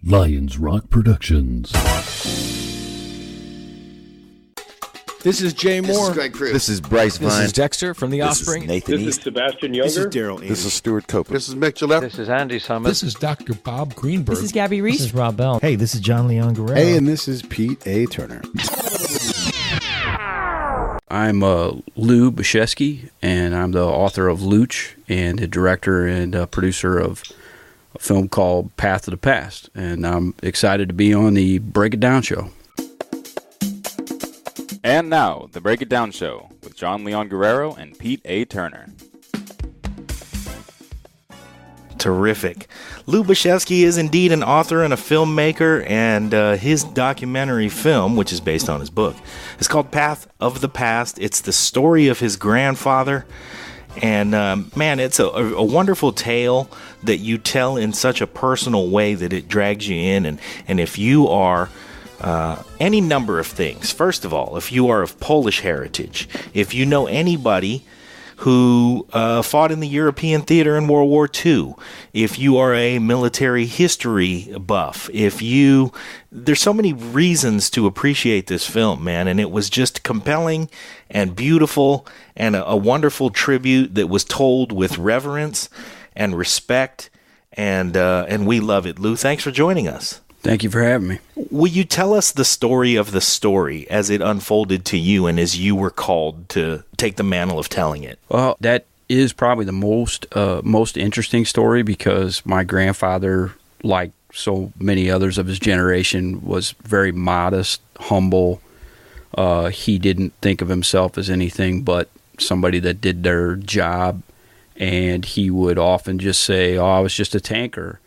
Lions Rock Productions. This is Jay Moore. This is Greg Cruz. This is Bryce Vine. This is Dexter from The Offspring. This is Nathan This is Sebastian Junger. This is Daryl. This is Stuart Copeland. This is Mick Gillette. This is Andy Summit. This is Dr. Bob Greenberg. This is Gabby Reese. This is Rob Bell. Hey, this is John Leon Guerrero. Hey, and this is Pete A. Turner. I'm Lou Bazcewski, and I'm the author of Louch and the director and producer of a film called Path of the Past. And I'm excited to be on the Break It Down show. And now, the Break It Down show with John Leon Guerrero and Pete A. Turner. Terrific. Lou Bazcewski is indeed an author and a filmmaker, and his documentary film, which is based on his book, is called Path of the Past. It's the story of his grandfather, and man, it's a wonderful tale that you tell in such a personal way that it drags you in, and if you are any number of things. First of all, if you are of Polish heritage, if you know anybody who fought in the European theater in World War II, if you are a military history buff, there's so many reasons to appreciate this film, man, and it was just compelling and beautiful and a wonderful tribute that was told with reverence and respect, and we love it. Lou, thanks for joining us. Thank you for having me. Will you tell us the story of the story as it unfolded to you and as you were called to take the mantle of telling it? Well, that is probably the most interesting story because my grandfather, like so many others of his generation, was very modest, humble. He didn't think of himself as anything but somebody that did their job, and he would often just say, "Oh, I was just a tanker."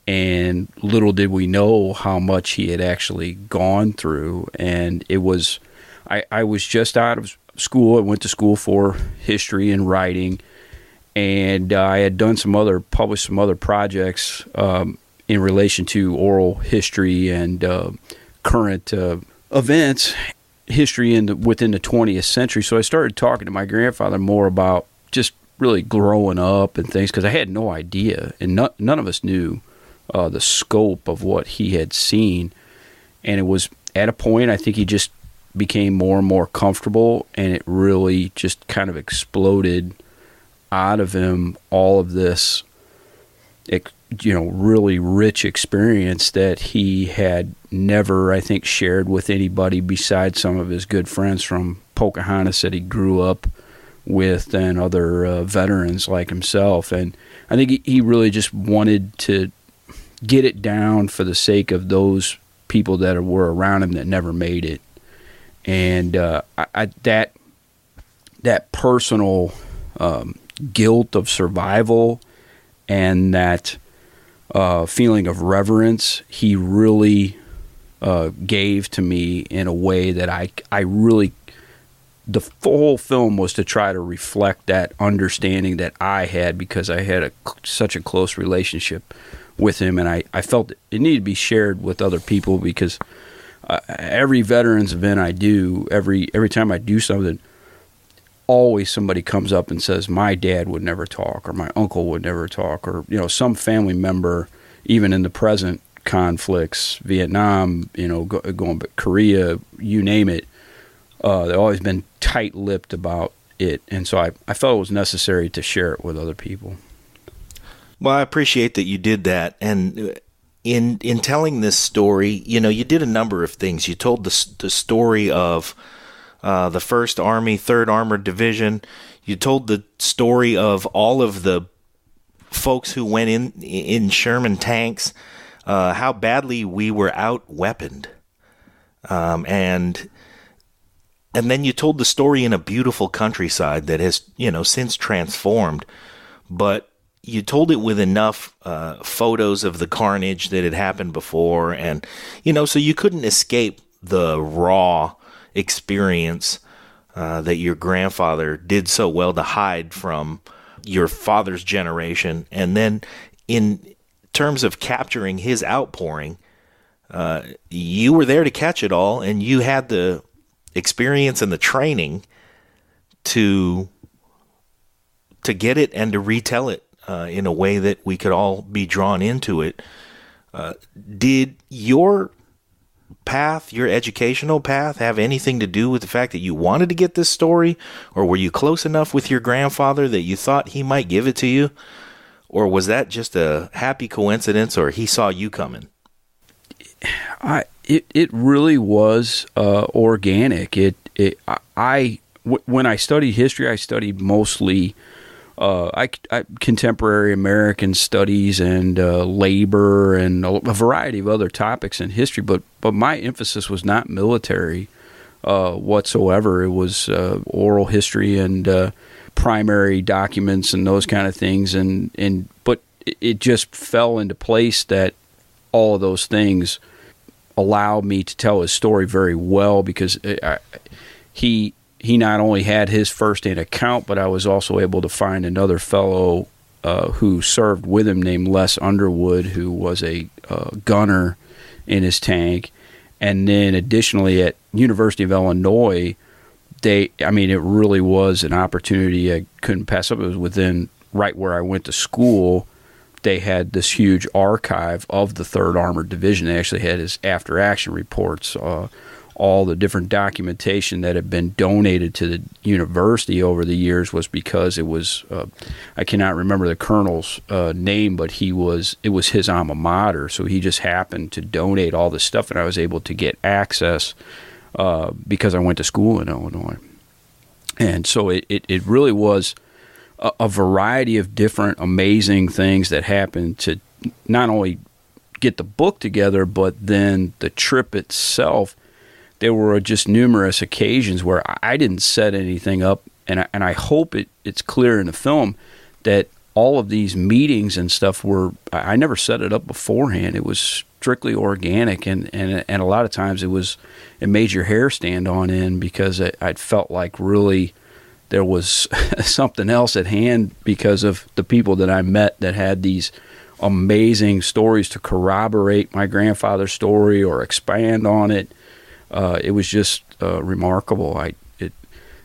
And little did we know how much he had actually gone through. And it was, I was just out of school. I went to school for history and writing. And I had published some other projects in relation to oral history and current events, history within the 20th century. So I started talking to my grandfather more about just really growing up and things, because I had no idea. And none of us knew the scope of what he had seen. And it was at a point I think he just became more and more comfortable, and it really just kind of exploded out of him all of this really rich experience that he had never, I think, shared with anybody besides some of his good friends from Pocahontas that he grew up with and other veterans like himself. And I think he really just wanted to get it down for the sake of those people that were around him that never made it. And that personal guilt of survival and that feeling of reverence, he really gave to me in a way that I really, the whole film was to try to reflect that understanding that I had, because I had such a close relationship with him, and I felt it needed to be shared with other people, because every veterans event I do, every time I do something, always somebody comes up and says, my dad would never talk, or my uncle would never talk, or some family member, even in the present conflicts, Vietnam, going back, Korea, you name it, they've always been tight-lipped about it, and so I felt it was necessary to share it with other people. Well, I appreciate that you did that. And in telling this story, you did a number of things. You told the story of the 1st Army, 3rd Armored Division. You told the story of all of the folks who went in Sherman tanks, how badly we were out-weaponed. And then you told the story in a beautiful countryside that has, since transformed. But you told it with enough photos of the carnage that had happened before, and so you couldn't escape the raw experience that your grandfather did so well to hide from your father's generation. And then in terms of capturing his outpouring, you were there to catch it all, and you had the experience and the training to get it and to retell it in a way that we could all be drawn into it. Did your path, your educational path, have anything to do with the fact that you wanted to get this story? Or were you close enough with your grandfather that you thought he might give it to you? Or was that just a happy coincidence, or he saw you coming? It really was organic. When I studied history, I studied mostly contemporary American studies and labor and a variety of other topics in history. But my emphasis was not military whatsoever. It was oral history and primary documents and those kind of things. But it just fell into place that all of those things allowed me to tell his story very well, because he not only had his first-hand account, but I was also able to find another fellow who served with him named Les Underwood, who was a gunner in his tank. And then additionally at University of Illinois, it really was an opportunity I couldn't pass up. It was within right where I went to school. They had this huge archive of the 3rd Armored Division. They actually had his after-action reports, all the different documentation that had been donated to the university over the years was because it was, I cannot remember the colonel's name, but it was his alma mater. So he just happened to donate all this stuff, and I was able to get access because I went to school in Illinois. And so it really was a variety of different amazing things that happened to not only get the book together, but then the trip itself. There were just numerous occasions where I didn't set anything up, and I hope it's clear in the film that all of these meetings and stuff I never set it up beforehand. It was strictly organic, and a lot of times it made your hair stand on end, because I'd felt like really there was something else at hand because of the people that I met that had these amazing stories to corroborate my grandfather's story or expand on it. It was just remarkable.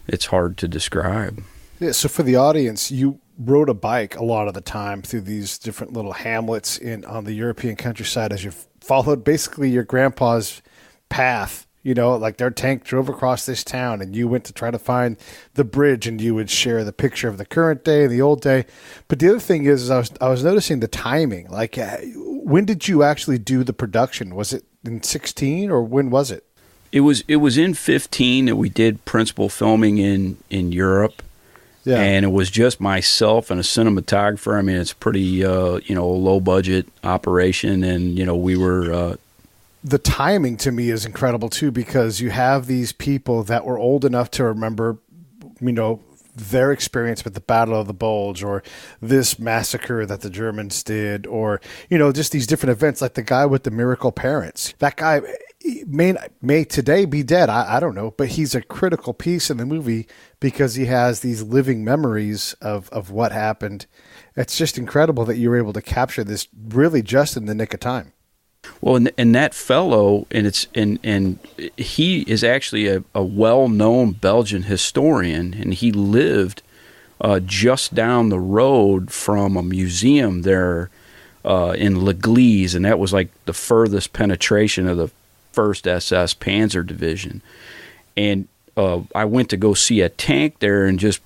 It's hard to describe. Yeah, so for the audience, you rode a bike a lot of the time through these different little hamlets on the European countryside as you followed basically your grandpa's path. Like their tank drove across this town and you went to try to find the bridge, and you would share the picture of the current day and the old day. But the other thing is I was noticing the timing. Like, when did you actually do the production? Was it in 16 or when was it? It was in 15 that we did principal filming in Europe. Yeah. And it was just myself and a cinematographer. I mean, it's pretty, low budget operation. And, we were, the timing to me is incredible too, because you have these people that were old enough to remember, their experience with the Battle of the Bulge, or this massacre that the Germans did, or, just these different events, like the guy with the miracle parents. That guy may today be dead. I don't know, but he's a critical piece in the movie because he has these living memories of what happened. It's just incredible that you were able to capture this really just in the nick of time. Well, and that fellow, and he is actually a well-known Belgian historian, and he lived just down the road from a museum there in L'Église, and that was like the furthest penetration of the 1st SS Panzer Division. And I went to go see a tank there and just,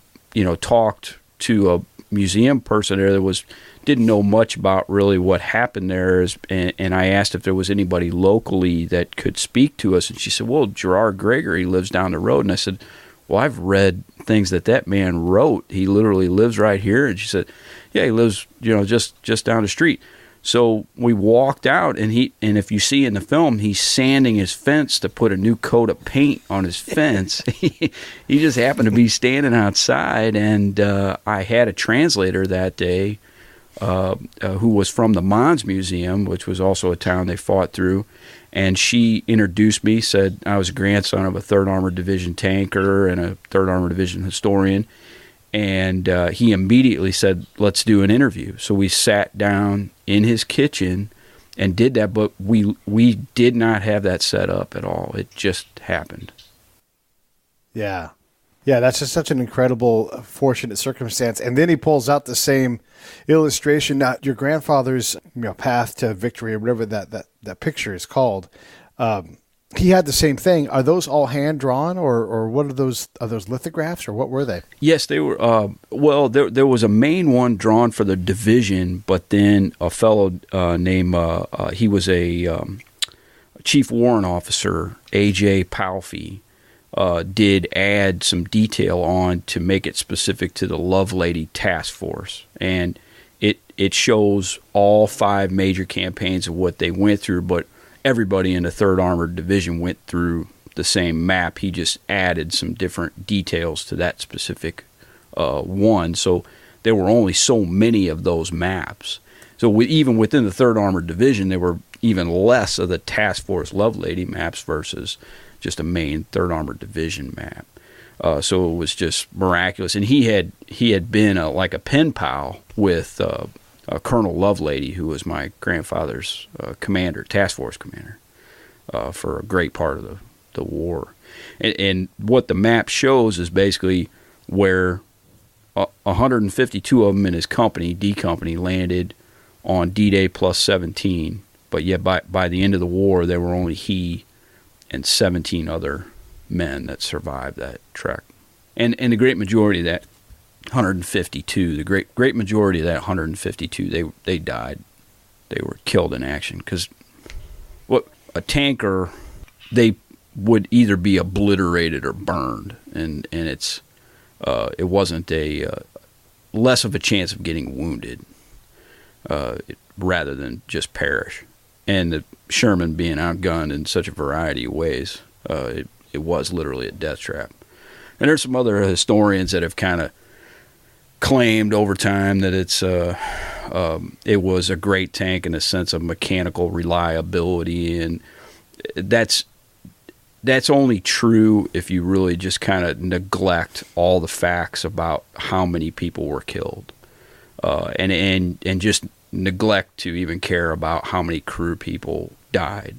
talked to a museum person there that didn't know much about really what happened there, and I asked if there was anybody locally that could speak to us, and she said, well, Gerard Gregory lives down the road. And I said, well, I've read things that man wrote. He literally lives right here. And she said, yeah, he lives just down the street. So we walked out, and if you see in the film, he's sanding his fence to put a new coat of paint on his fence. He just happened to be standing outside, and I had a translator that day who was from the Mons Museum, which was also a town they fought through, and she introduced me, said I was a grandson of a 3rd Armored Division tanker and a 3rd Armored Division historian, and he immediately said, let's do an interview. So we sat down in his kitchen and did that, but we did not have that set up at all. It just happened. Yeah. Yeah, that's just such an incredible, fortunate circumstance. And then he pulls out the same illustration. Now, your grandfather's path to victory, or whatever that picture is called, he had the same thing. Are those all hand drawn, or what are those? Are those lithographs, or what were they? Yes, they were. Well, there was a main one drawn for the division, but then a fellow named he was a chief warrant officer, A.J. Palfy, did add some detail on to make it specific to the Lovelady Task Force, and it shows all 5 major campaigns of what they went through, but everybody in the 3rd Armored Division went through the same map. He just added some different details to that specific one. So there were only so many of those maps. So even within the 3rd Armored Division, there were even less of the Task Force Lovelady maps versus just a main 3rd Armored Division map. So it was just miraculous. And he had been like a pen pal with Colonel Lovelady, who was my grandfather's commander, task force commander, for a great part of the war. And what the map shows is basically where 152 of them in his company, D Company, landed on D-Day plus 17. But yet by the end of the war, there were only he and 17 other men that survived that trek. And the great majority of that 152, the great majority of that 152, they died. They were killed in action, because a tanker, they would either be obliterated or burned, and it wasn't a less of a chance of getting wounded rather than just perish. And the Sherman being outgunned in such a variety of ways, it was literally a death trap. And there's some other historians that have kind of claimed over time that it was a great tank in the sense of mechanical reliability, and that's only true if you really just kind of neglect all the facts about how many people were killed, and just neglect to even care about how many crew people died.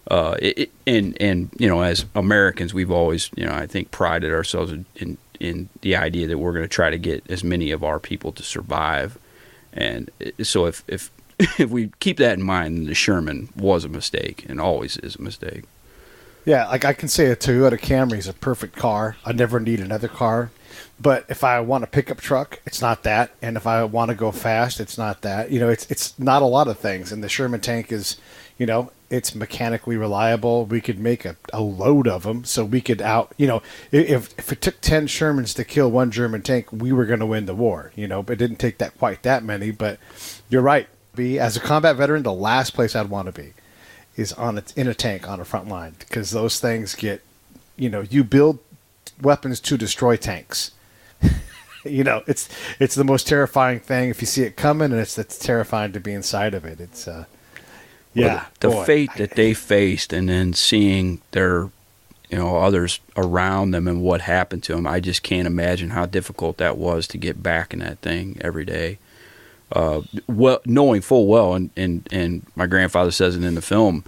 And as Americans, we've always, I think, prided ourselves in the idea that we're going to try to get as many of our people to survive. And so if we keep that in mind, then the Sherman was a mistake and always is a mistake. Yeah, like I can say a Toyota Camry is a perfect car. I never need another car. But if I want a pickup truck, it's not that. And if I want to go fast, it's not that. It's not a lot of things. And the Sherman tank is, it's mechanically reliable. We could make a load of them, so we could if it took 10 Shermans to kill one German tank, we were going to win the war. But it didn't take quite that many. But you're right. As a combat veteran, the last place I'd want to be is in a tank on a front line, because those things get, you build weapons to destroy tanks. It's the most terrifying thing if you see it coming, and it's terrifying to be inside of it. It's the fate that they faced, and then seeing their others around them and what happened to them, I just can't imagine how difficult that was to get back in that thing every day. Knowing full well, and my grandfather says it in the film,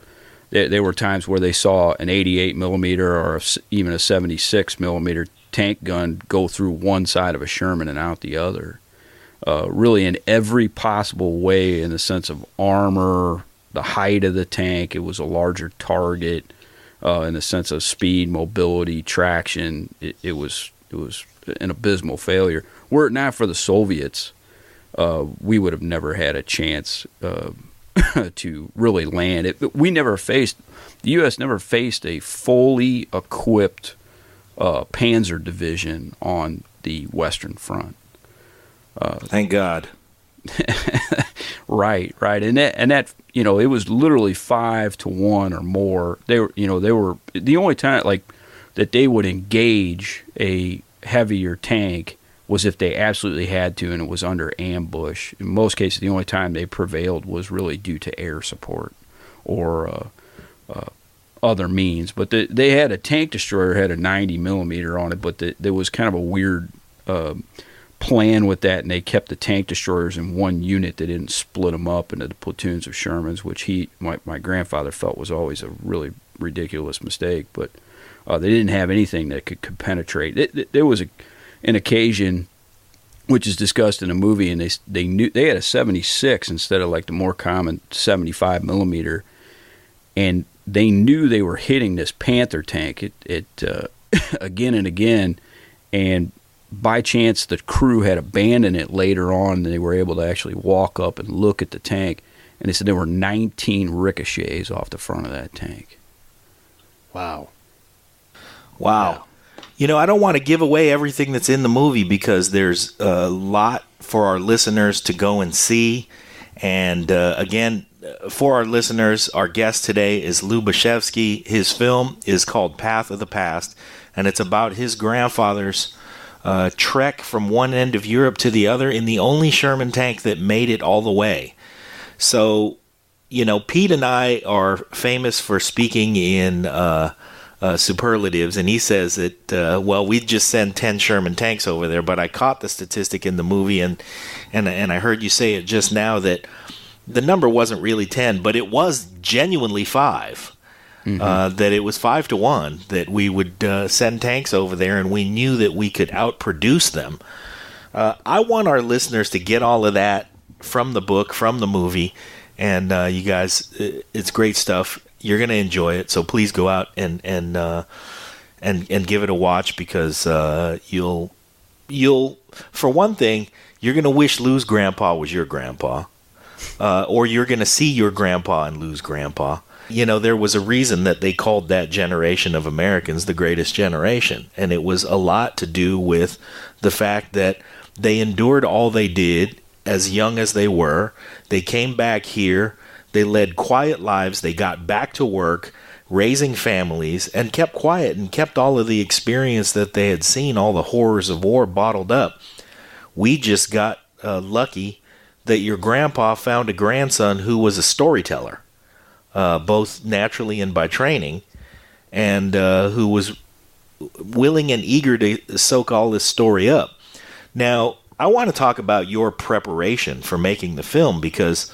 there were times where they saw an 88 millimeter or even a 76 millimeter tank gun go through one side of a Sherman and out the other. Really in every possible way, in the sense of armor, the height of the tank, it was a larger target. In the sense of speed, mobility, traction, it was an abysmal failure. Were it not for the Soviets, we would have never had a chance to really land it. The U.S. never faced a fully equipped Panzer division on the Western Front. Thank God. Right, and that it was literally 5-1 or more. They were the only time that they would engage a heavier tank was if they absolutely had to, and it was under ambush. In most cases, the only time they prevailed was really due to air support or other means. But they had a tank destroyer, had a 90 millimeter on it, but there was kind of a weird plan with that, and they kept the tank destroyers in one unit. They didn't split them up into the platoons of Shermans, which my grandfather felt was always a really ridiculous mistake. But they didn't have anything that could penetrate. There was an occasion, which is discussed in a movie, and they knew they had a 76 instead of like the more common 75 millimeter, and they knew they were hitting this Panther tank again and again, and by chance the crew had abandoned it later on, and they were able to actually walk up and look at the tank, and they said there were 19 ricochets off the front of that tank. Wow. Wow. You know, I don't want to give away everything that's in the movie because there's a lot for our listeners to go and see. And again, for our listeners, our guest today is Lou Bazcewski. His film is called Path of the Past, and it's about his grandfather's trek from one end of Europe to the other in the only Sherman tank that made it all the way. So, you know, Pete and I are famous for speaking in superlatives, and he says that, well, we'd just send 10 Sherman tanks over there, but I caught the statistic in the movie, and I heard you say it just now that the number wasn't really 10, but it was genuinely 5. That it was 5 to 1 that we would send tanks over there, and we knew that we could outproduce them. I want our listeners to get all of that from the book, from the movie, and you guys, it's great stuff. You're going to enjoy it, so please go out and give it a watch, because you'll for one thing, you're going to wish Lou's grandpa was your grandpa, or you're going to see your grandpa and Lou's grandpa. You know, there was a reason that they called that generation of Americans the greatest generation, and it was a lot to do with the fact that they endured all they did as young as they were. They came back here, they led quiet lives, they got back to work, raising families, and kept quiet and kept all of the experience that they had seen, all the horrors of war, bottled up. We just got lucky that your grandpa found a grandson who was a storyteller. Both naturally and by training, and who was willing and eager to soak all this story up. Now, I want to talk about your preparation for making the film, because,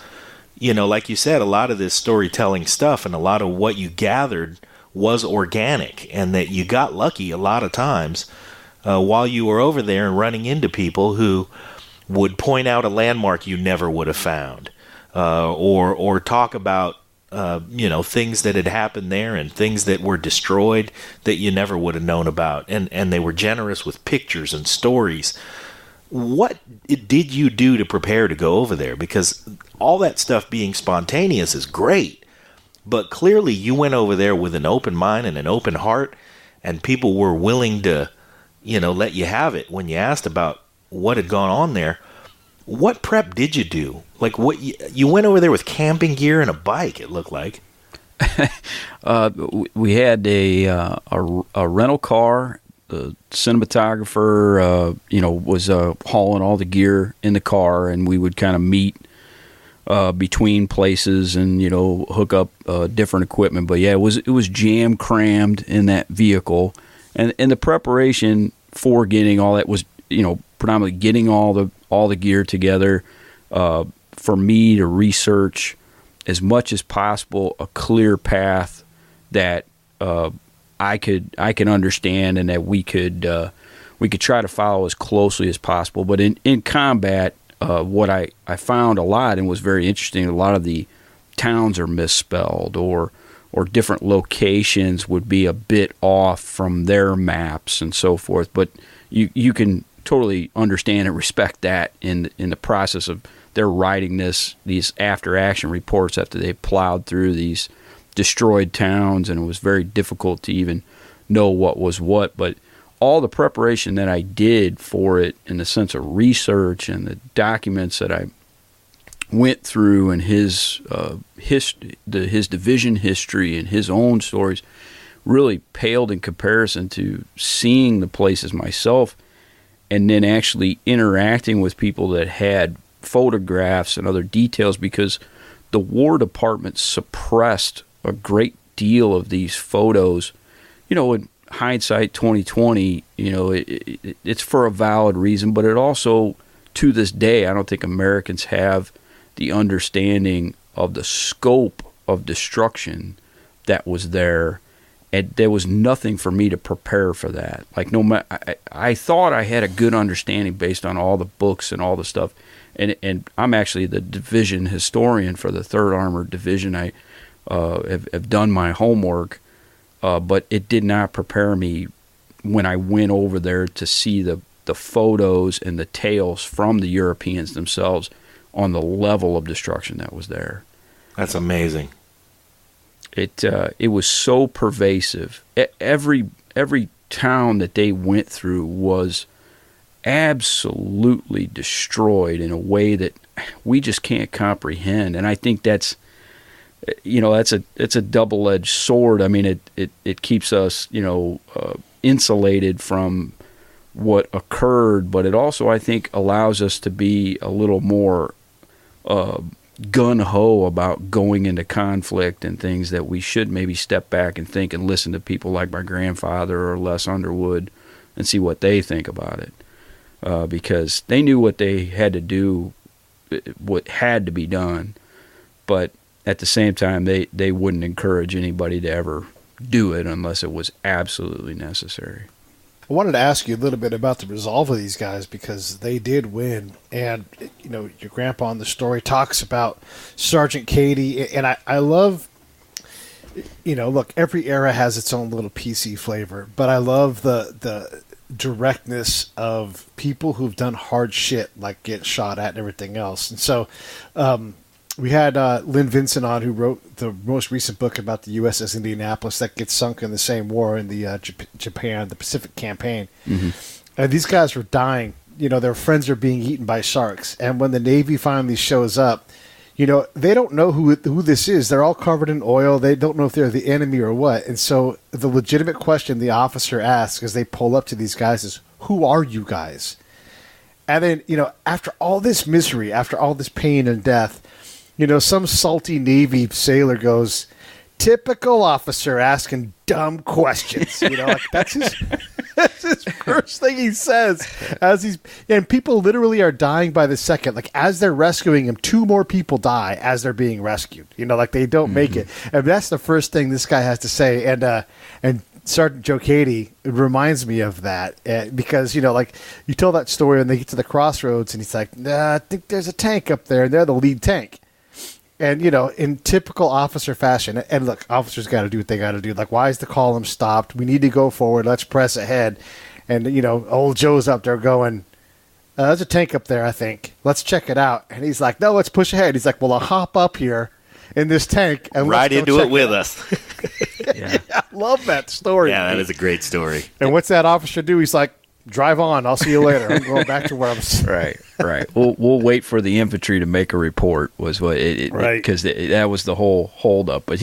you know, like you said, a lot of this storytelling stuff and a lot of what you gathered was organic, and that you got lucky a lot of times while you were over there and running into people who would point out a landmark you never would have found, or talk about you know, things that had happened there and things that were destroyed that you never would have known about. And they were generous with pictures and stories. What did you do to prepare to go over there? Because all that stuff being spontaneous is great, but clearly you went over there with an open mind and an open heart, and people were willing to, you know, let you have it when you asked about what had gone on there. What prep did you do? Like, what you went over there with camping gear and a bike, it looked like. We had a rental car. The cinematographer, you know, was hauling all the gear in the car, and we would kind of meet between places and, you know, hook up different equipment. But yeah, it was jam crammed in that vehicle, and the preparation for getting all that was, you know, predominantly getting all the gear together, for me to research as much as possible a clear path that I could understand, and that we could try to follow as closely as possible. But in combat, what I found a lot, and was very interesting, a lot of the towns are misspelled, or different locations would be a bit off from their maps and so forth. But you can totally understand and respect that in the process of their writing these after action reports after they plowed through these destroyed towns, and it was very difficult to even know what was what. But all the preparation that I did for it, in the sense of research and the documents that I went through, and his division history and his own stories, really paled in comparison to seeing the places myself, and then actually interacting with people that had photographs and other details, because the War Department suppressed a great deal of these photos. You know, and hindsight 2020, it's for a valid reason, but it also, to this day, I don't think Americans have the understanding of the scope of destruction that was there. And there was nothing for me to prepare for that. Like, I thought I had a good understanding based on all the books and all the stuff. And I'm actually the division historian for the 3rd Armored Division. I have done my homework, but it did not prepare me when I went over there to see the photos and the tales from the Europeans themselves on the level of destruction that was there. That's amazing. It was so pervasive. Every town that they went through was absolutely destroyed in a way that we just can't comprehend. And I think that's a double-edged sword. I mean, it keeps us insulated from what occurred, but it also, I think, allows us to be a little more gun-ho about going into conflict and things that we should maybe step back and think and listen to people like my grandfather or Les Underwood and see what they think about it. Because they knew what they had to do, what had to be done, but at the same time, they wouldn't encourage anybody to ever do it unless it was absolutely necessary. I wanted to ask you a little bit about the resolve of these guys because they did win. And, your grandpa in the story talks about Sergeant Katie. And I love, look, every era has its own little PC flavor. But I love the directness of people who've done hard shit, like get shot at and everything else. And so we had Lynn Vincent on, who wrote the most recent book about the USS Indianapolis that gets sunk in the same war in the the Pacific campaign. Mm-hmm. And these guys were dying. Their friends are being eaten by sharks. And when the Navy finally shows up, they don't know who this is. They're all covered in oil. They don't know if they're the enemy or what. And so the legitimate question the officer asks as they pull up to these guys is, who are you guys? And then, after all this misery, after all this pain and death, some salty Navy sailor goes, typical officer asking dumb questions. That's his first thing he says. And people literally are dying by the second. Like, as they're rescuing him, 2 more people die as they're being rescued. They don't make it. And that's the first thing this guy has to say. And Sergeant Joe Cady reminds me of that because, you tell that story when they get to the crossroads and he's like, nah, I think there's a tank up there, and they're the lead tank. And, in typical officer fashion, and look, officers got to do what they got to do. Like, why is the column stopped? We need to go forward. Let's press ahead. And, old Joe's up there going, there's a tank up there, I think. Let's check it out. And he's like, no, let's push ahead. He's like, well, I'll hop up here in this tank and ride into it with us. Yeah. I love that story. Yeah, that is a great story. And what's that officer do? He's like, drive on. I'll see you later. I'm going back to where I was. Right. We'll wait for the infantry to make a report. Was what right? Because that was the whole holdup. But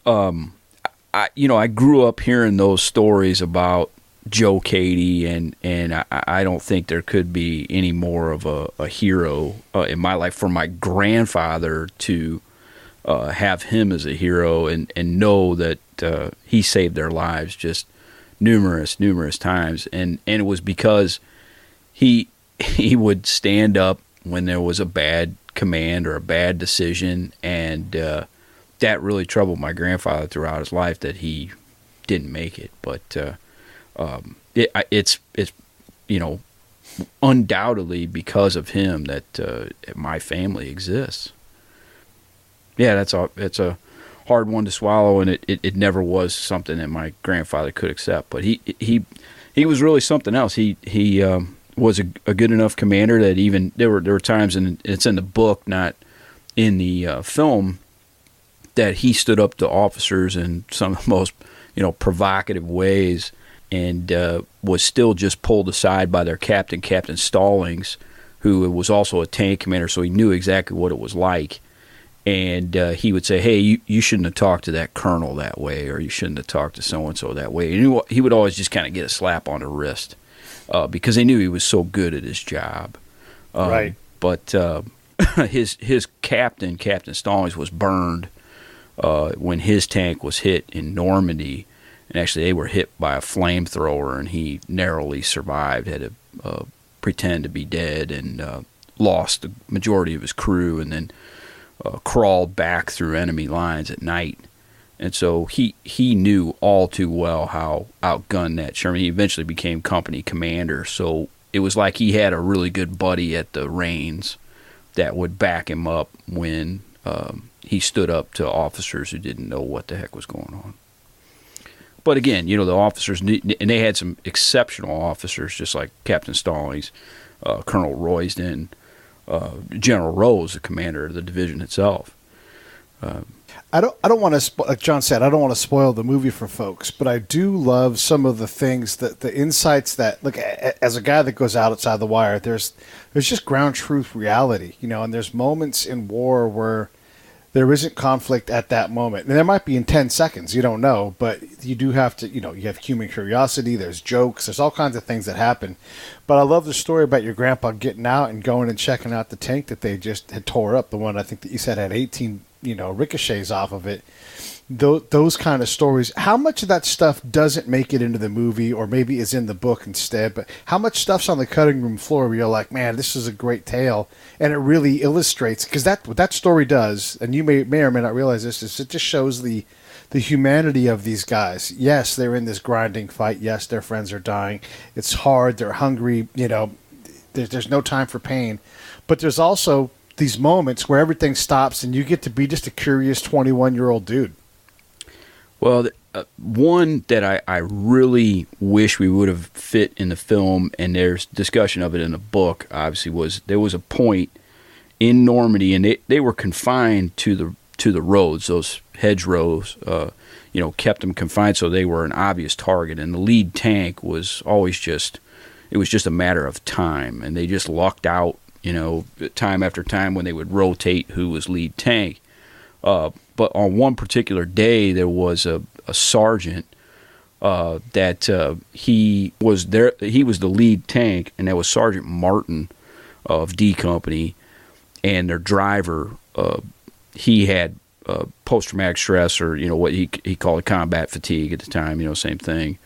I grew up hearing those stories about Joe Cady, and I don't think there could be any more of a hero in my life for my grandfather to have him as a hero and know that he saved their lives just numerous times, and it was because he would stand up when there was a bad command or a bad decision, and that really troubled my grandfather throughout his life that he didn't make it. But it's undoubtedly because of him that my family exists. Yeah, it's a hard one to swallow, and it never was something that my grandfather could accept. But he was really something else. He was a good enough commander that even there were times, and it's in the book, not in the film, that he stood up to officers in some of the most provocative ways, and was still just pulled aside by their Captain Stallings, who was also a tank commander, so he knew exactly what it was like. And he would say, hey, you shouldn't have talked to that colonel that way, or you shouldn't have talked to so-and-so that way. And he would always just kind of get a slap on the wrist because they knew he was so good at his job. Right. But his Captain Stallings, was burned when his tank was hit in Normandy. and actually they were hit by a flamethrower, and he narrowly survived. Had to pretend to be dead, and lost the majority of his crew, and then crawled back through enemy lines at night. And so he knew all too well how outgunned that Sherman. He eventually became company commander, so it was like he had a really good buddy at the reins that would back him up when he stood up to officers who didn't know what the heck was going on. But again, the officers, and they had some exceptional officers, just like Captain Stallings, Colonel Royston, General Rose, the commander of the division itself. I don't want to, like John said, I don't want to spoil the movie for folks, but I do love some of the things the insights that, look, as a guy that goes outside the wire, there's just ground truth reality, and there's moments in war where there isn't conflict at that moment. And there might be in 10 seconds, you don't know, but you do have to, you have human curiosity, there's jokes, there's all kinds of things that happen. But I love the story about your grandpa getting out and going and checking out the tank that they just had tore up, the one I think that you said had 18 ricochets off of it. Those kind of stories. How much of that stuff doesn't make it into the movie, or maybe is in the book instead? But how much stuff's on the cutting room floor where you're like, man, this is a great tale, and it really illustrates, because what that story does, and you may or may not realize this, is it just shows the humanity of these guys. Yes, they're in this grinding fight. Yes, their friends are dying. It's hard. They're hungry. There's no time for pain, but there's also these moments where everything stops and you get to be just a curious 21-year-old dude. Well, one that I really wish we would have fit in the film, and there's discussion of it in the book, obviously, was there was a point in Normandy, and they were confined to the roads, those hedgerows, kept them confined, so they were an obvious target. And the lead tank was always it was just a matter of time, and they just lucked out, time after time when they would rotate who was lead tank. But on one particular day, there was a sergeant that he was there. He was the lead tank, and that was Sergeant Martin of D Company, and their driver. He had post-traumatic stress, or what he called it, combat fatigue at the time. Same thing,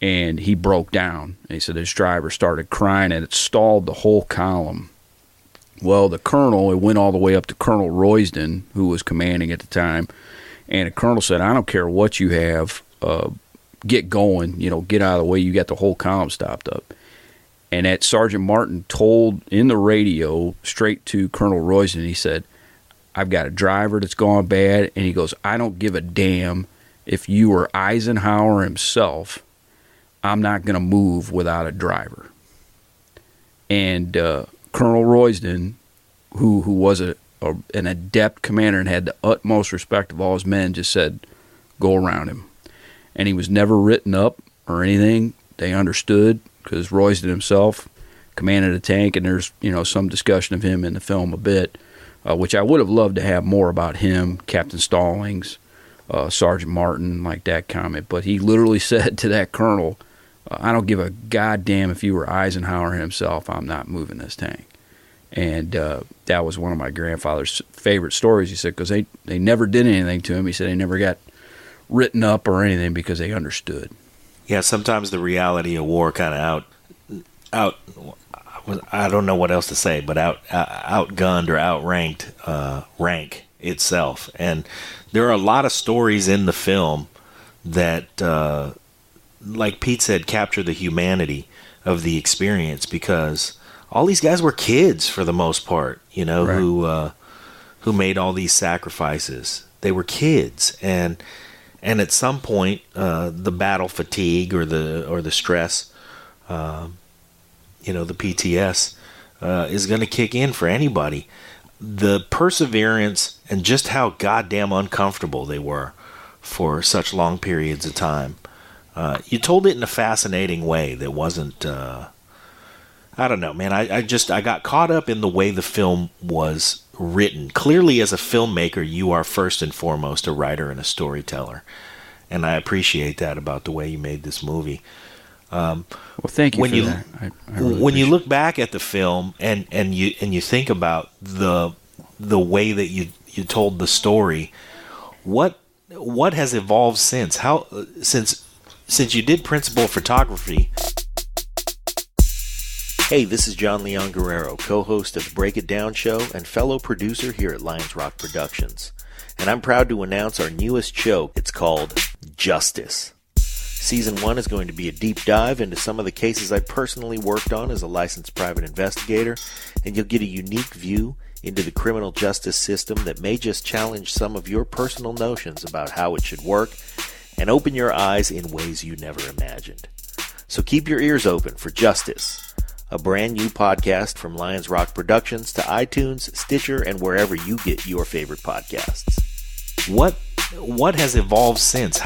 and he broke down. And he said his driver started crying, and it stalled the whole column. Well, the colonel, it went all the way up to Colonel Royston, who was commanding at the time, and the colonel said, I don't care what you have, get going, get out of the way, you got the whole column stopped up. And that Sergeant Martin told in the radio straight to Colonel Royston, he said, I've got a driver that's gone bad, and he goes, I don't give a damn if you were Eisenhower himself, I'm not going to move without a driver. And Colonel Royston, who was an adept commander and had the utmost respect of all his men, just said, go around him. And he was never written up or anything. They understood, because Royston himself commanded a tank, and there's some discussion of him in the film a bit, which I would have loved to have more about him, Captain Stallings, Sergeant Martin, like that comment. But he literally said to that colonel, I don't give a goddamn if you were Eisenhower himself, I'm not moving this tank. And that was one of my grandfather's favorite stories, he said, because they never did anything to him. He said they never got written up or anything because they understood. Yeah, sometimes the reality of war kind of I don't know what else to say, but outgunned or outranked rank itself. And there are a lot of stories in the film that, like Pete said, capture the humanity of the experience, because all these guys were kids for the most part, right, who made all these sacrifices. They were kids, and at some point, the battle fatigue or the stress, the PTS, is going to kick in for anybody. The perseverance and just how goddamn uncomfortable they were for such long periods of time. You told it in a fascinating way that wasn't. I don't know, man. I got caught up in the way the film was written. Clearly, as a filmmaker, you are first and foremost a writer and a storyteller, and I appreciate that about the way you made this movie. Well, thank you for that. I really when you look back at the film and you think about the way that you told the story, what has evolved since since you did principal photography. Hey, this is John Leon Guerrero, co-host of the Break It Down Show and fellow producer here at Lions Rock Productions. And I'm proud to announce our newest show. It's called Justice. Season 1 is going to be a deep dive into some of the cases I personally worked on as a licensed private investigator, and you'll get a unique view into the criminal justice system that may just challenge some of your personal notions about how it should work and open your eyes in ways you never imagined. So keep your ears open for Justice, a brand new podcast from Lions Rock Productions to iTunes, Stitcher, and wherever you get your favorite podcasts. What has evolved since?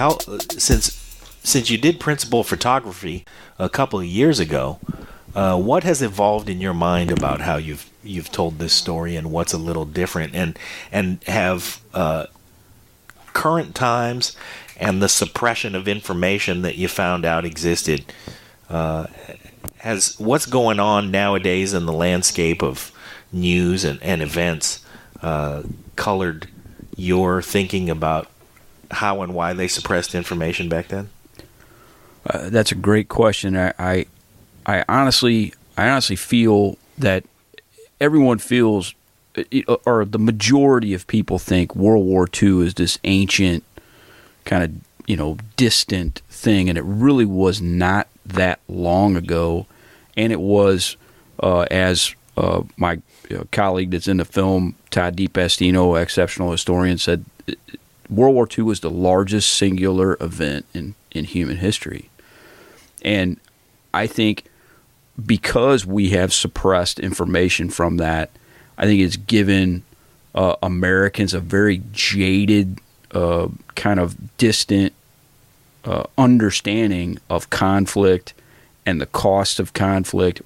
Since you did principal photography a couple of years ago, what has evolved in your mind about how you've told this story and what's a little different, and have current times and the suppression of information that you found out existed, has what's going on nowadays in the landscape of news and events colored your thinking about how and why they suppressed information back then? That's a great question. I honestly feel that everyone feels, or the majority of people think World War II is this ancient kind of, distant thing, and it really was not that long ago. And it was, as my colleague that's in the film, Todd DiPastino, exceptional historian, said, World War II was the largest singular event in human history. And I think because we have suppressed information from that, I think it's given Americans a very jaded, kind of distant understanding of conflict and the cost of conflict.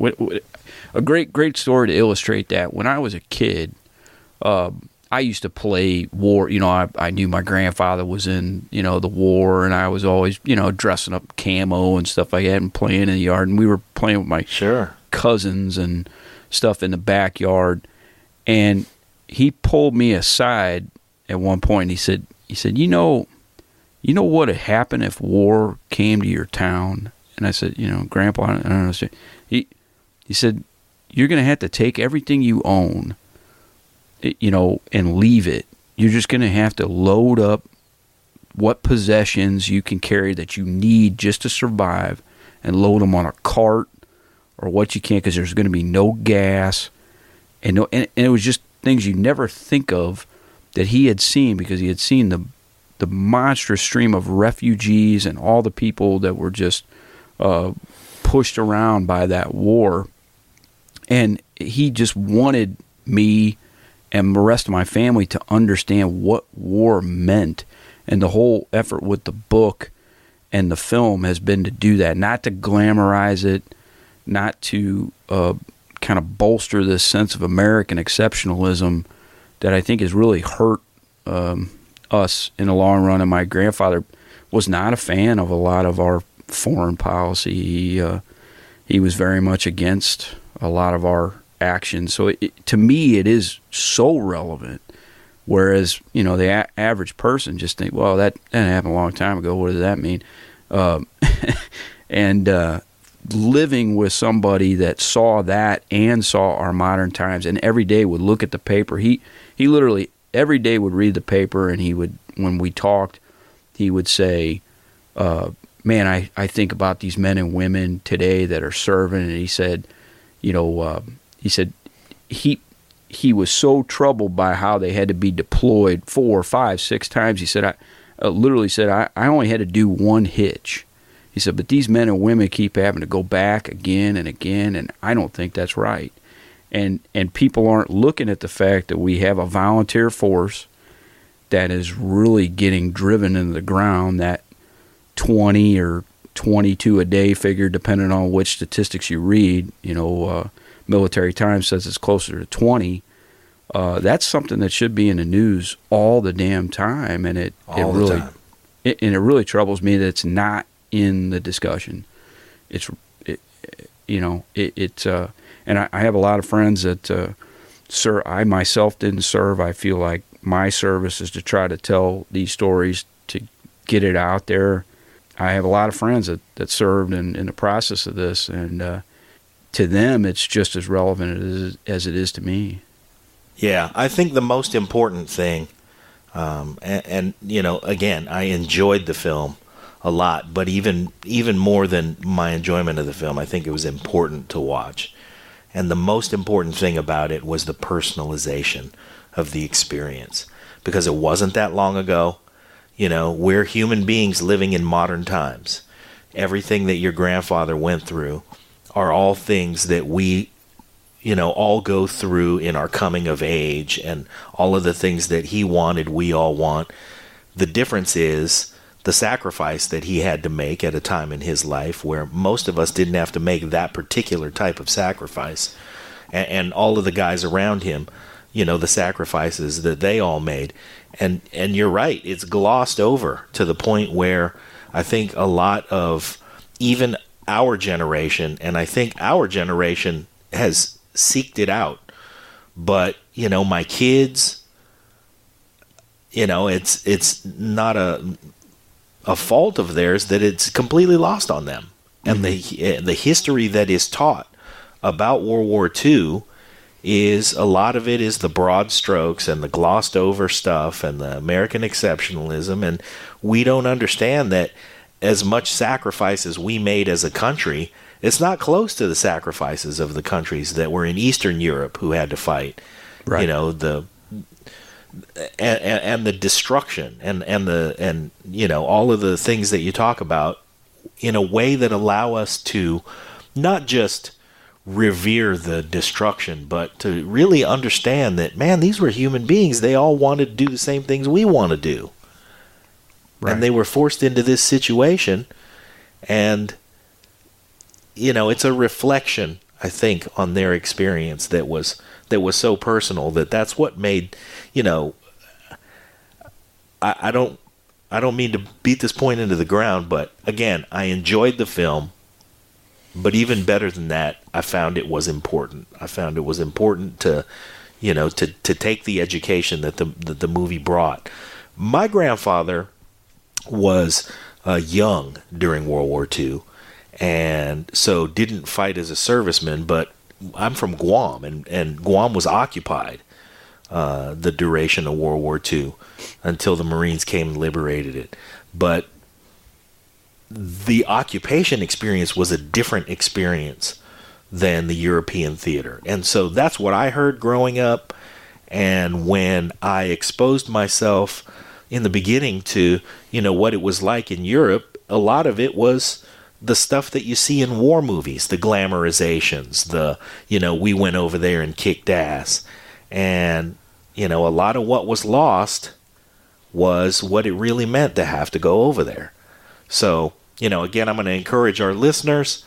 A great story to illustrate that. When I was a kid, I used to play war. I knew my grandfather was in, the war, and I was always, dressing up camo and stuff like that and playing in the yard. And we were playing with my cousins and stuff in the backyard. And he pulled me aside at one point, and he said, you know what would happen if war came to your town? And I said, Grandpa, I don't understand. He said, you're going to have to take everything you own, and leave it. You're just going to have to load up what possessions you can carry that you need just to survive and load them on a cart or what you can, because there's going to be no gas. And it was just things you never think of that he had seen, because he had seen the monstrous stream of refugees and all the people that were just pushed around by that war. And he just wanted me and the rest of my family to understand what war meant. And the whole effort with the book and the film has been to do that, not to glamorize it, not to kind of bolster this sense of American exceptionalism that I think has really hurt us in the long run. And my grandfather was not a fan of a lot of our foreign policy. He was very much against a lot of our actions. So to me, it is so relevant. Whereas, the average person just think, well, that happened a long time ago. What does that mean? And living with somebody that saw that and saw our modern times, and every day would look at the paper. He literally every day would read the paper, and he would, when we talked, he would say, man, I think about these men and women today that are serving. And he said, he was so troubled by how they had to be deployed 4, 5, 6 times. He said, I literally said, I only had to do one hitch. He said, but these men and women keep having to go back again and again, and I don't think that's right. And people aren't looking at the fact that we have a volunteer force that is really getting driven into the ground, that 20 or 22 a day figure, depending on which statistics you read. Military Times says it's closer to 20. That's something that should be in the news all the damn time, and it really troubles me that it's not in the discussion. And I have a lot of friends that, I myself didn't serve. I feel like my service is to try to tell these stories, to get it out there. I have a lot of friends that served in the process of this, and to them, it's just as relevant as it is to me. Yeah, I think the most important thing, and you know, again, I enjoyed the film a lot, but even more than my enjoyment of the film, I think it was important to watch. And the most important thing about it was the personalization of the experience, because it wasn't that long ago. You know, we're human beings living in modern times. Everything that your grandfather went through are all things that we, you know, all go through in our coming of age, and all of the things that he wanted, we all want. The difference is the sacrifice that he had to make at a time in his life where most of us didn't have to make that particular type of sacrifice. And all of the guys around him, you know, the sacrifices that they all made. And you're right, it's glossed over to the point where I think a lot of even our generation, and I think our generation has seeked it out. But, you know, my kids, you know, it's not a fault of theirs that it's completely lost on them. And the history that is taught about World War II is, a lot of it is the broad strokes and the glossed over stuff and the American exceptionalism, and we don't understand that as much sacrifice as we made as a country, it's not close to the sacrifices of the countries that were in Eastern Europe who had to fight. Right. You know, and the destruction and you know, all of the things that you talk about in a way that allow us to not just revere the destruction, but to really understand that, man, these were human beings. They all wanted to do the same things we want to do. Right. And they were forced into this situation. And, you know, it's a reflection, I think, on their experience that was so personal that's what made, you know, I don't mean to beat this point into the ground, but again, I enjoyed the film. But even better than that, I found it was important. I found it was important to, you know, to take the education that the movie brought. My grandfather was young during World War II, and so didn't fight as a serviceman. But I'm from Guam, and Guam was occupied the duration of World War II until the Marines came and liberated it. But the occupation experience was a different experience than the European theater. And so that's what I heard growing up. And when I exposed myself in the beginning to, you know, what it was like in Europe, a lot of it was the stuff that you see in war movies, the glamorizations, you know, we went over there and kicked ass. And, you know, a lot of what was lost was what it really meant to have to go over there. So, you know, again, I'm going to encourage our listeners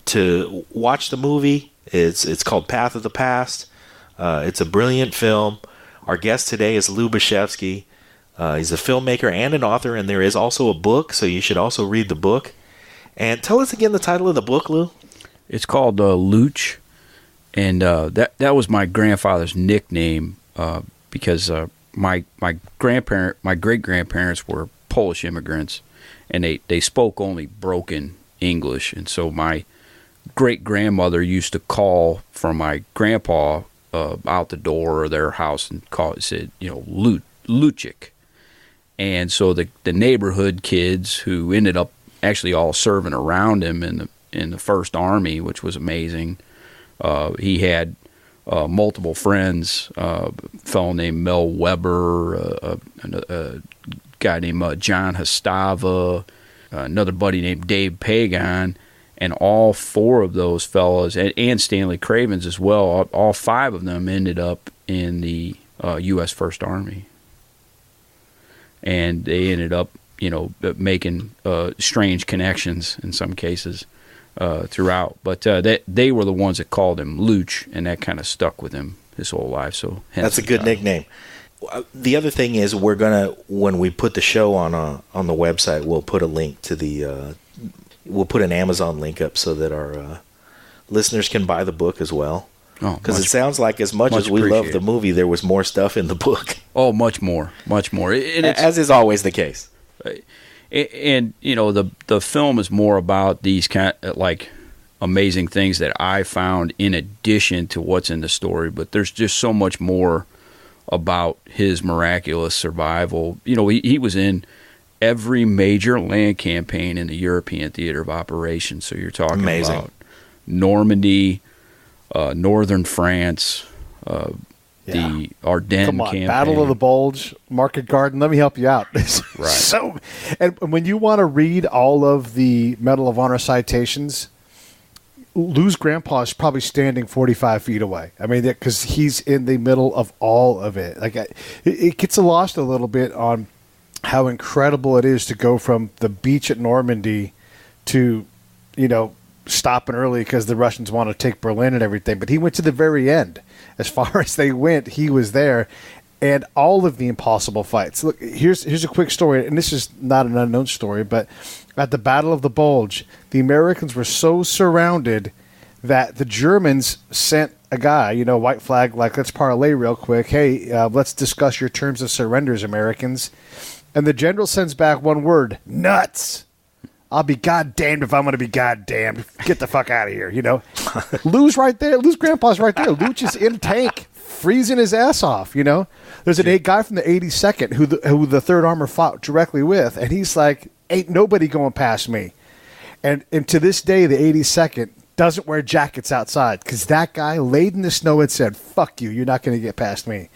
to watch the movie. It's called Path of the Past. It's a brilliant film. Our guest today is Lou Bazcewski. He's a filmmaker and an author, and there is also a book, so you should also read the book. And tell us again the title of the book, Lou. It's called Louch, and that was my grandfather's nickname because my great-grandparents were Polish immigrants, and they spoke only broken English. And so my great-grandmother used to call from my grandpa out the door of their house and said, you know, Luchik. And so the neighborhood kids who ended up actually all serving around him in the First Army, which was amazing. He had multiple friends, a fellow named Mel Weber, a guy named John Hastava, another buddy named Dave Pagan, and all four of those fellows, and Stanley Cravens as well, all five of them ended up in the U.S. First Army. And they ended up, you know, making strange connections in some cases throughout. But they were the ones that called him Louch, and that kind of stuck with him his whole life. So that's a good nickname. The other thing is, we're gonna, when we put the show on the website, we'll put a link to we'll put an Amazon link up so that our listeners can buy the book as well. Because it sounds like as much as we love the movie, there was more stuff in the book. Oh, much more. And as is always the case. And the film is more about these kind of, like, amazing things that I found in addition to what's in the story. But there's just so much more about his miraculous survival. He was in every major land campaign in the European theater of operations. So you're talking about Normandy, northern France, the Ardennes campaign. Battle of the Bulge, Market Garden. Let me help you out. Right. So, and when you want to read all of the Medal of Honor citations, Lou's grandpa is probably standing 45 feet away. I mean, because he's in the middle of all of it. Like, it gets lost a little bit on how incredible it is to go from the beach at Normandy to, stopping early because the Russians want to take Berlin and everything. But he went to the very end. As far as they went, he was there. And all of the impossible fights. Look, here's a quick story, and this is not an unknown story, but at the Battle of the Bulge, the Americans were so surrounded that the Germans sent a guy, white flag, like, let's parlay real quick. Hey, let's discuss your terms of surrenders, Americans. And the general sends back one word: nuts. I'll be goddamned if I'm going to be goddamned. Get the fuck out of here, Lou's right there. Lou's grandpa's right there. Louch is in tank, freezing his ass off, There's a guy from the 82nd who the 3rd Armor fought directly with, and he's like, ain't nobody going past me. And to this day, the 82nd doesn't wear jackets outside because that guy laid in the snow and said, fuck you, you're not going to get past me.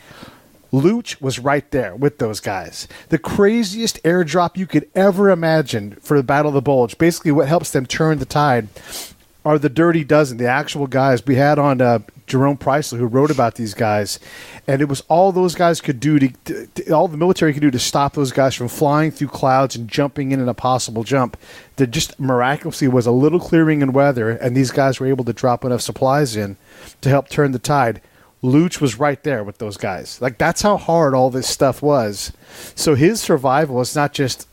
Louch was right there with those guys. The craziest airdrop you could ever imagine for the Battle of the Bulge. Basically, what helps them turn the tide are the Dirty Dozen, the actual guys. We had on Jerome Preisler, who wrote about these guys, and it was all those guys could do all the military could do to stop those guys from flying through clouds and jumping in an impossible jump. There just miraculously was a little clearing in weather, and these guys were able to drop enough supplies in to help turn the tide. Louch was right there with those guys. Like, that's how hard all this stuff was. So his survival is not just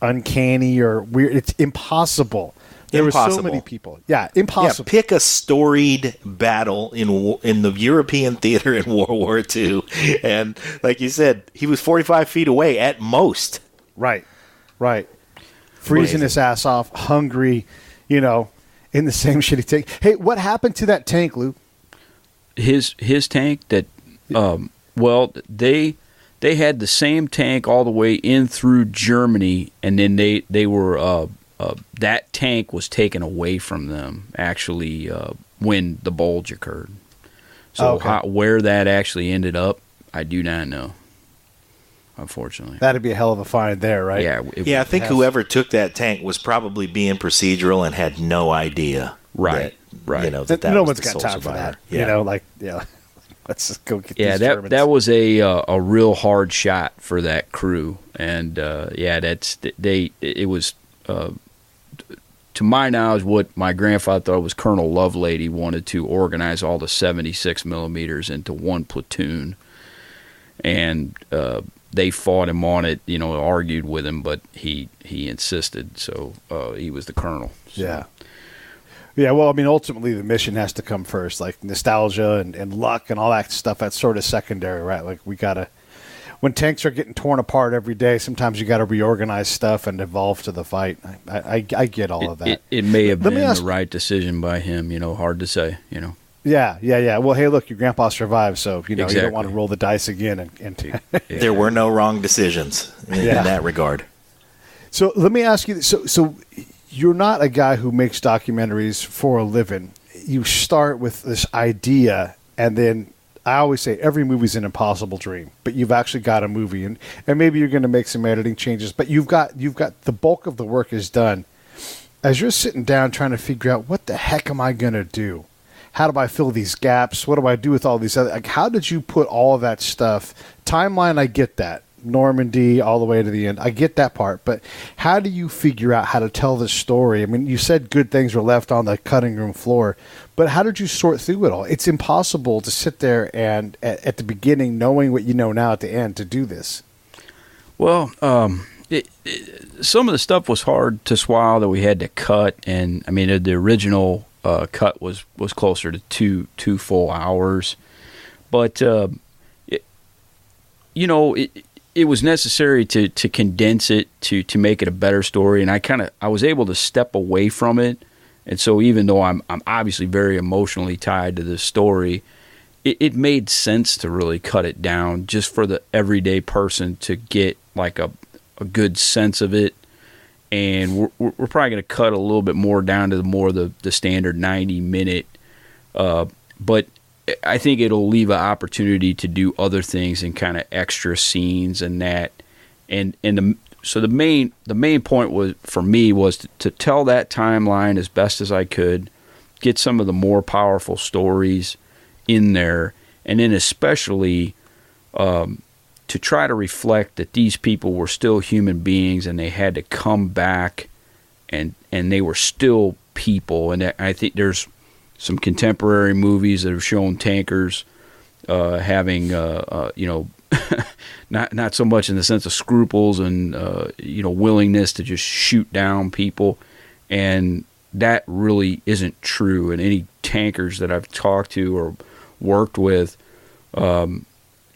uncanny or weird. It's impossible. There were so many people. Yeah, impossible. Yeah, pick a storied battle in the European theater in World War II. And like you said, he was 45 feet away at most. Right. Freezing his ass off, hungry, in the same shitty tank. Hey, what happened to that tank, Lou? His tank that, they had the same tank all the way in through Germany, and then they were that tank was taken away from them actually when the bulge occurred. So where that actually ended up, I do not know. Unfortunately, that'd be a hell of a find there, right? Yeah, I think whoever took that tank was probably being procedural and had no idea. Right. That no was one's the got sole time survivor. for that. Let's just go get these Germans. That was a real hard shot for that crew, and it was to my knowledge what my grandfather thought was Colonel Lovelady wanted to organize all the 76 millimeters into one platoon, and they fought him on it, argued with him, but he insisted, so he was the colonel. So. Yeah, well, I mean, ultimately the mission has to come first, like nostalgia and luck and all that stuff. That's sort of secondary, right? Like, we got to, when tanks are getting torn apart every day, sometimes you got to reorganize stuff and evolve to the fight. I get all of that. It may have been the right decision by him, hard to say, Yeah. Well, hey, look, your grandpa survived, so, exactly. You don't want to roll the dice again. And There were no wrong decisions in that regard. So let me ask you, so you're not a guy who makes documentaries for a living. You start with this idea, and then I always say every movie's an impossible dream, but you've actually got a movie, and maybe you're going to make some editing changes, but you've got the bulk of the work is done. As you're sitting down trying to figure out, what the heck am I going to do? How do I fill these gaps? What do I do with all these other? Like, how did you put all of that stuff? Timeline, I get that. Normandy all the way to the end. I get that part, but how do you figure out how to tell the story? I mean, you said good things were left on the cutting room floor, but how did you sort through it all? It's impossible to sit there and at the beginning, knowing what you know now at the end, to do this. Well, some of the stuff was hard to swallow that we had to cut, and I mean, the original cut was closer to two full hours, but it was necessary to condense it to make it a better story, and I was able to step away from it. And so even though I'm obviously very emotionally tied to this story, it made sense to really cut it down just for the everyday person to get like a good sense of it. And we're probably going to cut a little bit more down to the standard 90-minute. But I think it'll leave an opportunity to do other things and kind of extra scenes and that. So the main point was for me was to tell that timeline as best as I could, get some of the more powerful stories in there, and then especially to try to reflect that these people were still human beings and they had to come back and they were still people. And I think there's some contemporary movies that have shown tankers having not so much in the sense of scruples and willingness to just shoot down people, and that really isn't true. And any tankers that I've talked to or worked with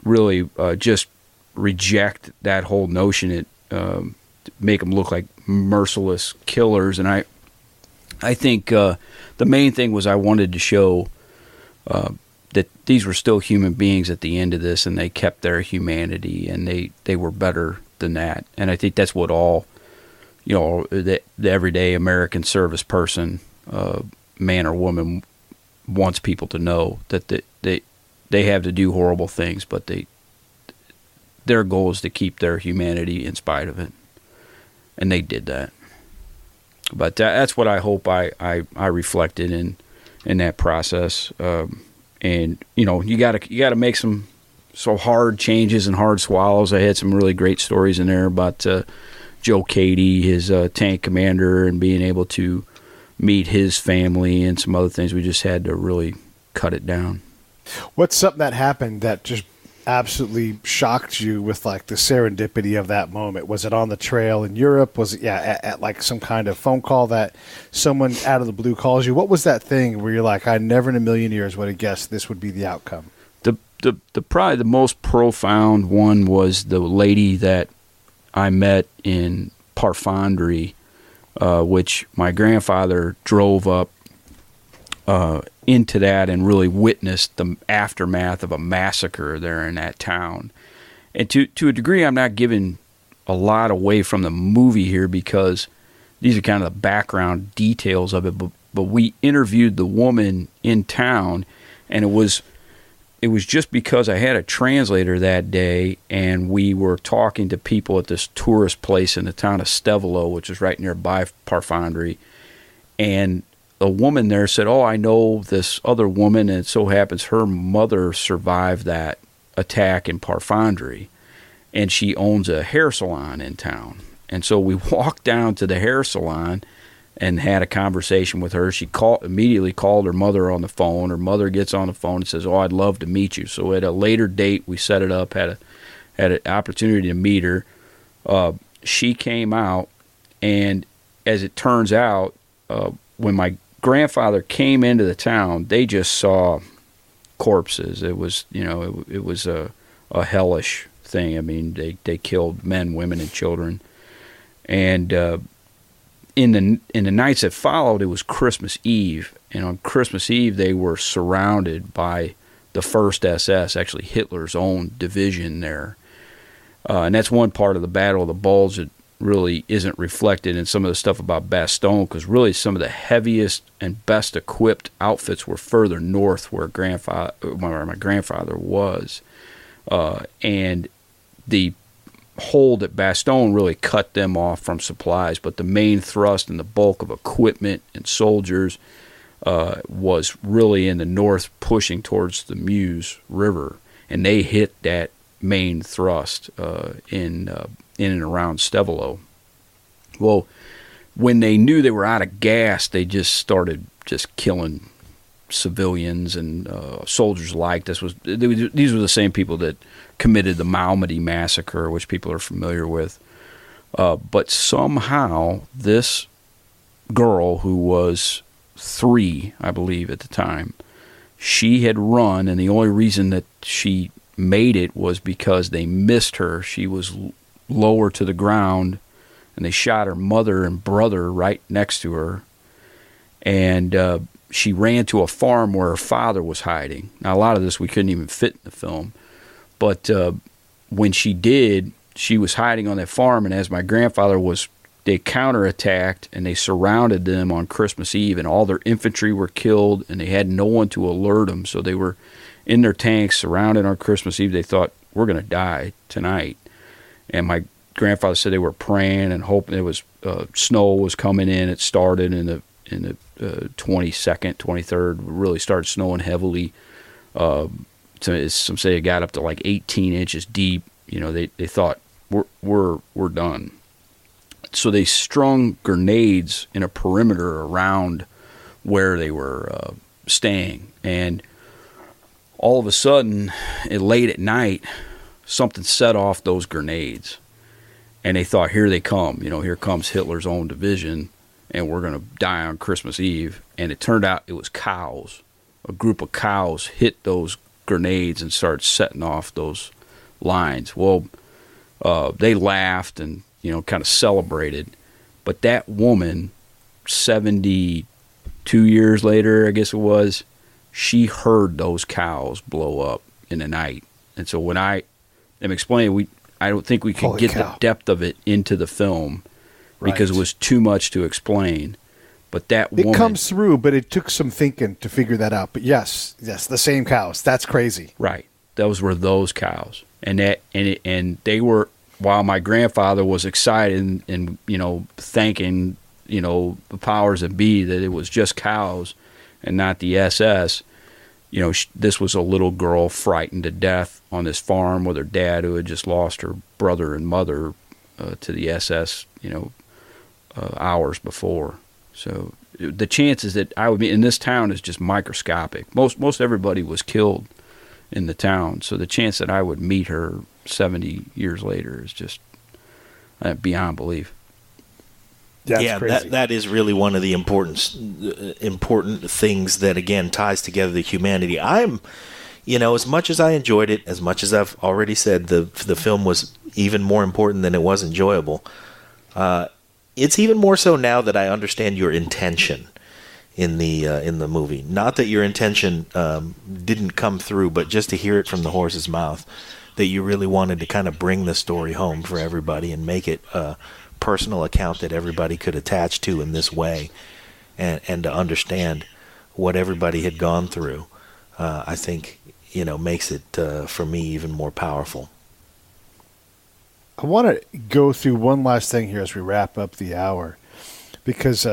really just reject that whole notion. It make them look like merciless killers. And I think the main thing was I wanted to show that these were still human beings at the end of this, and they kept their humanity, and they were better than that. And I think that's what all, the everyday American service person, man or woman, wants people to know, that they have to do horrible things, but their goal is to keep their humanity in spite of it, and they did that. But that's what I hope I reflected in that process. And you gotta make some hard changes and hard swallows. I had some really great stories in there about Joe Cady, his tank commander, and being able to meet his family and some other things. We just had to really cut it down. What's something that happened that just absolutely shocked you with like the serendipity of that moment? Was it on the trail in Europe? Was it at like some kind of phone call that someone out of the blue calls you? What was that thing where you're like, I never in a million years would have guessed this would be the outcome? The probably the most profound one was the lady that I met in Parfandry, which my grandfather drove up into that and really witnessed the aftermath of a massacre there in that town. And to a degree, I'm not giving a lot away from the movie here because these are kind of the background details of it. But we interviewed the woman in town, and it was just because I had a translator that day, and we were talking to people at this tourist place in the town of Stevolo, which is right nearby Parfandry, and a woman there said, I know this other woman, and it so happens her mother survived that attack in Parfandry, and she owns a hair salon in town. And so we walked down to the hair salon and had a conversation with her. She immediately called her mother on the phone. Her mother gets on the phone and says, I'd love to meet you. So at a later date, we set it up, had an opportunity to meet her. She came out, and as it turns out, when my grandfather came into the town, they just saw corpses. It was, it was a hellish thing. I mean, they killed men, women, and children. And in the nights that followed, it was Christmas Eve, and on Christmas Eve they were surrounded by the 1st SS, actually Hitler's own division there. And that's one part of the Battle of the Bulge that really isn't reflected in some of the stuff about Bastogne, because really some of the heaviest and best equipped outfits were further north where my grandfather was, and the hold at Bastogne really cut them off from supplies. But the main thrust and the bulk of equipment and soldiers was really in the north, pushing towards the Meuse River, and they hit that main thrust in and around Stevolo. Well, when they knew they were out of gas, they just started just killing civilians and soldiers alike. These were the same people that committed the Malmedy massacre, which people are familiar with. But somehow this girl, who was 3, I believe at the time, she had run, and the only reason that she made it was because they missed her. She was lower to the ground, and they shot her mother and brother right next to her. And she ran to a farm where her father was hiding. Now, a lot of this we couldn't even fit in the film. But when she did, she was hiding on that farm, and as my grandfather was, they counterattacked, and they surrounded them on Christmas Eve, and all their infantry were killed, and they had no one to alert them. So they were in their tanks, surrounded on Christmas Eve. They thought, we're going to die tonight. And my grandfather said they were praying and hoping. It was snow was coming in. It started in the 22nd, 23rd. Really started snowing heavily. Some say it got up to like 18 inches deep. You know, they thought we're done. So they strung grenades in a perimeter around where they were staying, and all of a sudden, late at night, something set off those grenades, and they thought, here they come. You know, here comes Hitler's own division, and we're going to die on Christmas Eve. And it turned out it was cows. A group of cows hit those grenades and started setting off those lines. Well, they laughed and, you know, kind of celebrated. But that woman, 72 years later, I guess it was, she heard those cows blow up in the night. And so when I am explaining, I don't think we could get the depth of it into the film because it was too much to explain. But that woman, it comes through, but it took some thinking to figure that out. But yes, the same cows. That's crazy. Right. Those were those cows. And they were, while my grandfather was excited and you know, thanking, you know, the powers that be that it was just cows and not the SS, you know, this was a little girl frightened to death on this farm with her dad, who had just lost her brother and mother to the SS, you know, hours before. So the chances that I would be in this town is just microscopic. Most everybody was killed in the town, so the chance that I would meet her 70 years later is just beyond belief. Yeah, that is really one of the important things that, again, ties together the humanity. I'm, you know, as much as I enjoyed it, as much as I've already said, the film was even more important than it was enjoyable. It's even more so now that I understand your intention in the movie. Not that your intention didn't come through, but just to hear it from the horse's mouth, that you really wanted to kind of bring the story home for everybody and make it personal account that everybody could attach to in this way, and to understand what everybody had gone through, I think, you know, makes it for me even more powerful. I want to go through one last thing here as we wrap up the hour, because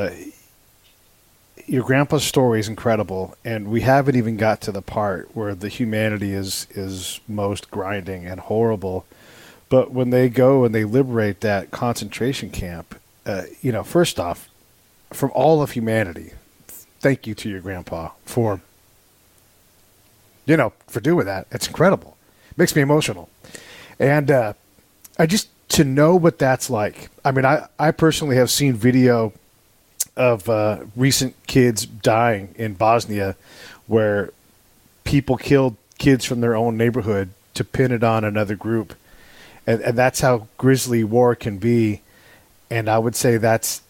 your grandpa's story is incredible, and we haven't even got to the part where the humanity is most grinding and horrible. But when they go and they liberate that concentration camp, you know, first off, from all of humanity, thank you to your grandpa for, you know, for doing that. It's incredible. Makes me emotional. And I just, to know what that's like. I mean, I personally have seen video of recent kids dying in Bosnia where people killed kids from their own neighborhood to pin it on another group. And that's how grisly war can be. And I would say that's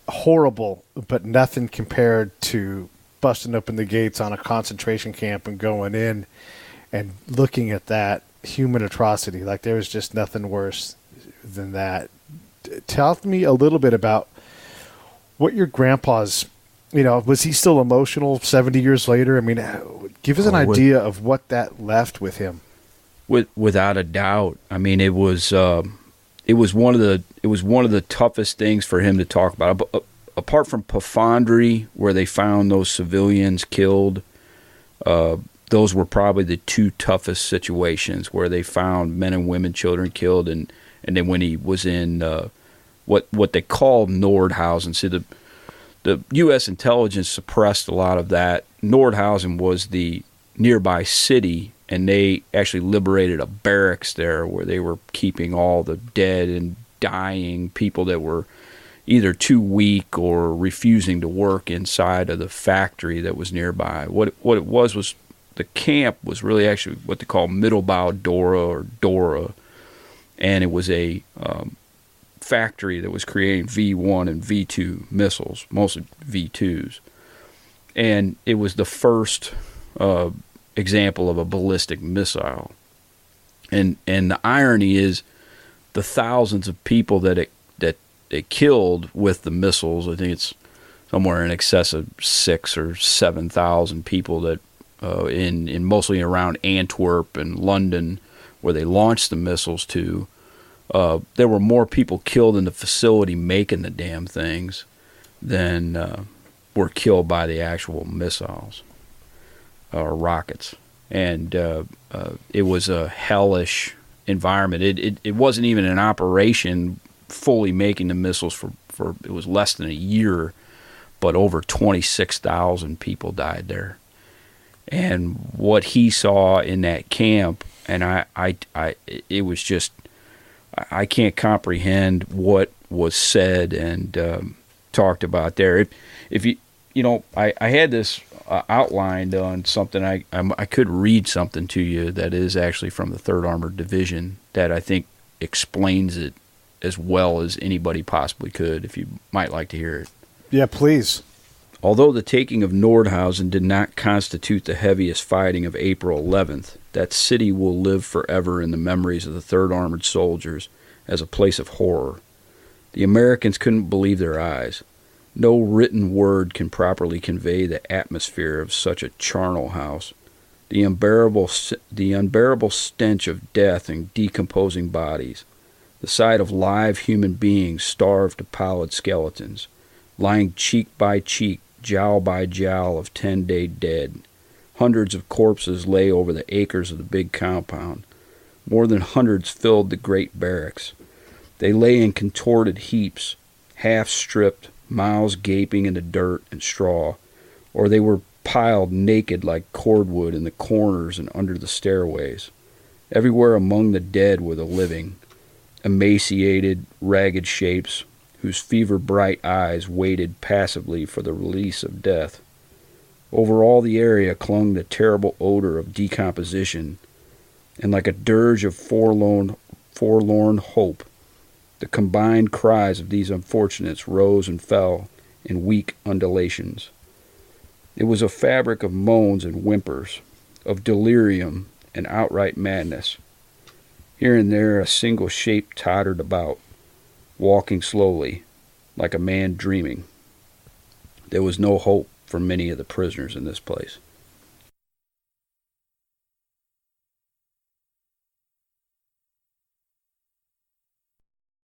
horrible, but nothing compared to busting open the gates on a concentration camp and going in and looking at that human atrocity. Like, there's just nothing worse than that. Tell me a little bit about what your grandpa's, you know, was he still emotional 70 years later? I mean, give us an idea of what that left with him. Without a doubt. I mean, it was one of the toughest things for him to talk about. Apart from Pafandri, where they found those civilians killed, those were probably the two toughest situations where they found men and women, children killed, and then when he was in what they called Nordhausen. See, the U.S. intelligence suppressed a lot of that. Nordhausen was the nearby city, and they actually liberated a barracks there where they were keeping all the dead and dying people that were either too weak or refusing to work inside of the factory that was nearby. What it was the camp was really actually what they call Mittelbau Dora or Dora, and it was a factory that was creating V1 and V2 missiles, mostly V2s, and it was the first example of a ballistic missile. And the irony is, the thousands of people that it killed with the missiles. I think it's somewhere in excess of 6,000 or 7,000 people that in mostly around Antwerp and London, where they launched the missiles to. There were more people killed in the facility making the damn things than were killed by the actual missiles or rockets. And it was a hellish environment. It wasn't even an operation fully making the missiles for it was less than a year, but over 26,000 people died there. And what he saw in that camp, and it was just, I can't comprehend what was said and talked about there. If I had this outlined on something. I could read something to you that is actually from the 3rd Armored Division that I think explains it as well as anybody possibly could, if you might like to hear it. Yeah, please. Although the taking of Nordhausen did not constitute the heaviest fighting of April 11th, that city will live forever in the memories of the 3rd Armored Soldiers as a place of horror. The Americans couldn't believe their eyes. No written word can properly convey the atmosphere of such a charnel house. The unbearable stench of death and decomposing bodies. The sight of live human beings starved to pallid skeletons, lying cheek by cheek, jowl by jowl of 10-day dead. Hundreds of corpses lay over the acres of the big compound. More than hundreds filled the great barracks. They lay in contorted heaps, half-stripped, mouths gaping into dirt and straw, or they were piled naked like cordwood in the corners and under the stairways. Everywhere among the dead were the living, emaciated, ragged shapes whose fever-bright eyes waited passively for the release of death. Over all the area clung the terrible odor of decomposition, and like a dirge of forlorn hope, the combined cries of these unfortunates rose and fell in weak undulations. It was a fabric of moans and whimpers, of delirium and outright madness. Here and there a single shape tottered about, walking slowly, like a man dreaming. There was no hope for many of the prisoners in this place.